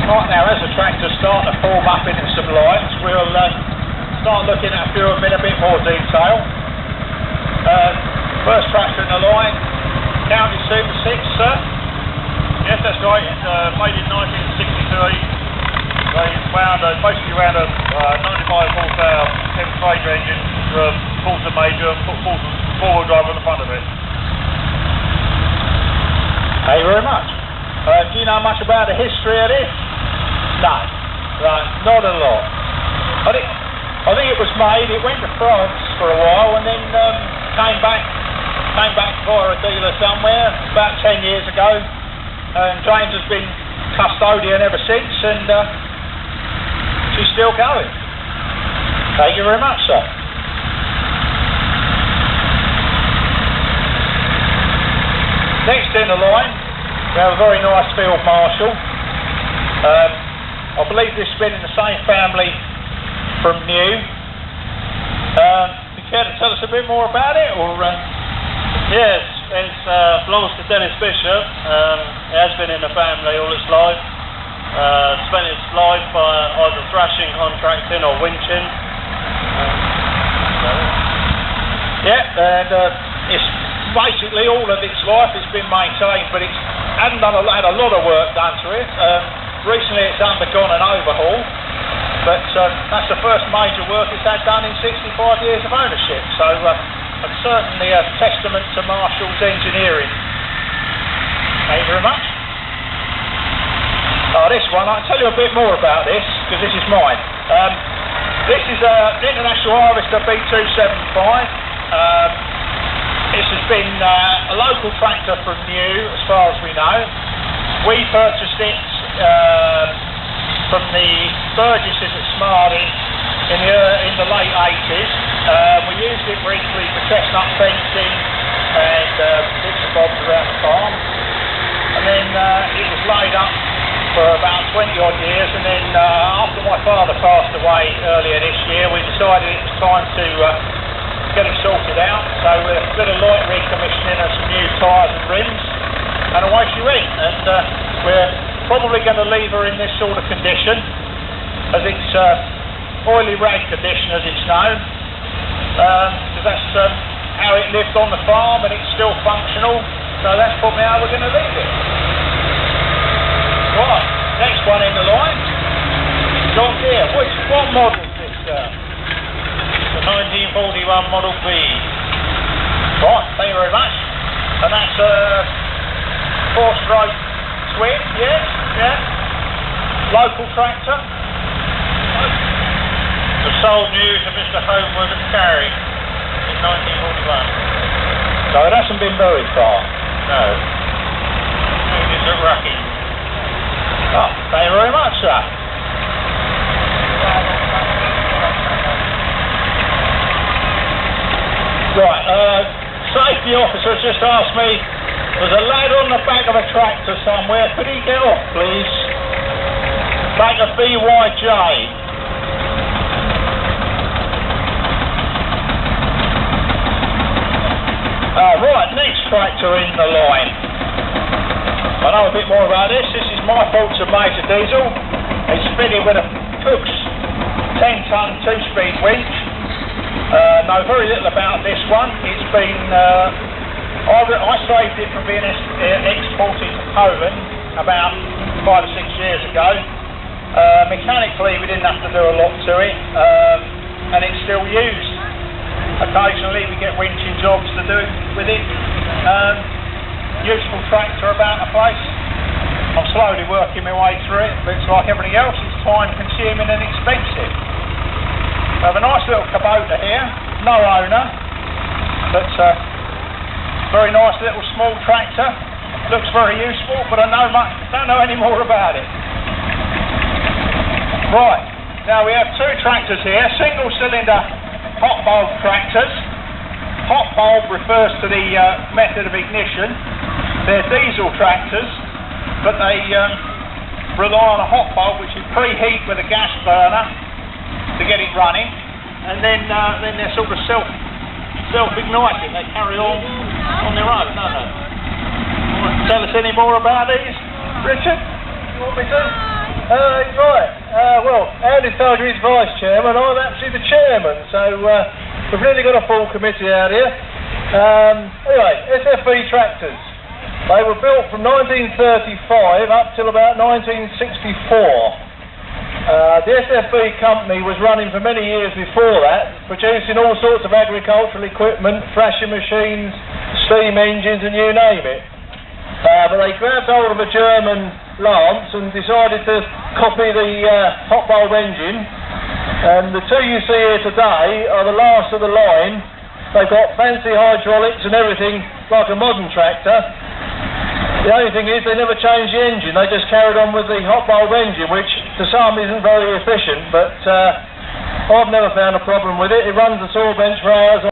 Right now, as the tractor's starting to form up into some lines, we'll start looking at a few of them in a bit more detail. First tractor in the line, County Super 6, sir? Yes, that's right. It's made in 1963. They found basically around a 95 horsepower 10-stage engine with a quarter major and put four-wheel drive on the front of it. Thank you very much. Do you know much about the history of this? No, right, not a lot. I think it was made. It went to France for a while and then came back for a dealer somewhere about 10 years ago. And James has been custodian ever since, and she's still going. Thank you very much, sir. Next in the line, we have a very nice field marshal. I believe this has been in the same family from new. Do you care to tell us a bit more about it, or? Yes, it belongs to Dennis Bishop. It has been in the family all its life. Spent its life either thrashing, contracting, or winching. Yeah, and it's basically all of its life. It's been maintained, but it hasn't had a lot of work done to it. Recently, it's undergone an overhaul, but that's the first major work it's had done in 65 years of ownership. So. It's certainly a testament to Marshall's engineering. Thank you very much. This one, I can tell you a bit more about this, because this is mine. This is an International Harvester B275. This has been a local tractor from new, as far as we know. We purchased it from the Burgesses at Smarty in the late 80s. We used it briefly for chestnut fencing and bits and bobs around the farm, and then it was laid up for about 20 odd years, and then after my father passed away earlier this year, we decided it was time to get it sorted out. So we did a light recommissioning and some new tyres and rims, and away she went. And we're probably going to leave her in this sort of condition, as it's oily rag condition, as it's known. Because that's how it lived on the farm, and it's still functional, so that's probably how we're going to leave it. Right, next one in the line, John Deere. What model is this? The 1941 Model B. Right, thank you very much. And that's a 4-stroke twin, yes, yeah. Local tractor. Was sold new to Mr. Homewood at Carey in 1941. So it hasn't been very far? No. It is at Rucking. Oh, thank you very much, sir. Right, safety officer just asked me, there's a lad on the back of a tractor somewhere, could he get off, please? Back of BYJ. Right, next tractor in the line. I know a bit more about this. This is my Faults of Major Diesel. It's fitted with a Cook's 10-ton 2-speed winch. Know very little about this one. It's been, I saved it from being exported to Poland about 5 or 6 years ago. Mechanically, we didn't have to do a lot to it, and it's still used. Occasionally we get winching jobs to do with it. Useful tractor about the place. I'm slowly working my way through it, but it's like everything else, it's time consuming and expensive. We have a nice little Kubota here, no owner, but very nice little small tractor. Looks very useful, but I don't know any more about it. Right, now we have two tractors here, single cylinder hot bulb tractors. Hot bulb refers to the method of ignition. They're diesel tractors, but they rely on a hot bulb which you preheat with a gas burner to get it running, and then they're sort of self-igniting. They carry on their own, don't they? Tell us any more about these, Richard? You want me to? Right. Well, Andy's told you he's vice chairman. I'm actually the chairman. So we've really got a full committee out here. Anyway, SFB tractors. They were built from 1935 up till about 1964. The SFB company was running for many years before that, producing all sorts of agricultural equipment, thrashing machines, steam engines, and you name it. But they grabbed hold of a German lance and decided to copy the hot bulb engine. And the two you see here today are the last of the line. They've got fancy hydraulics and everything like a modern tractor. The only thing is they never changed the engine. They just carried on with the hot bulb engine, which to some isn't very efficient, but I've never found a problem with it. It runs the saw bench for hours.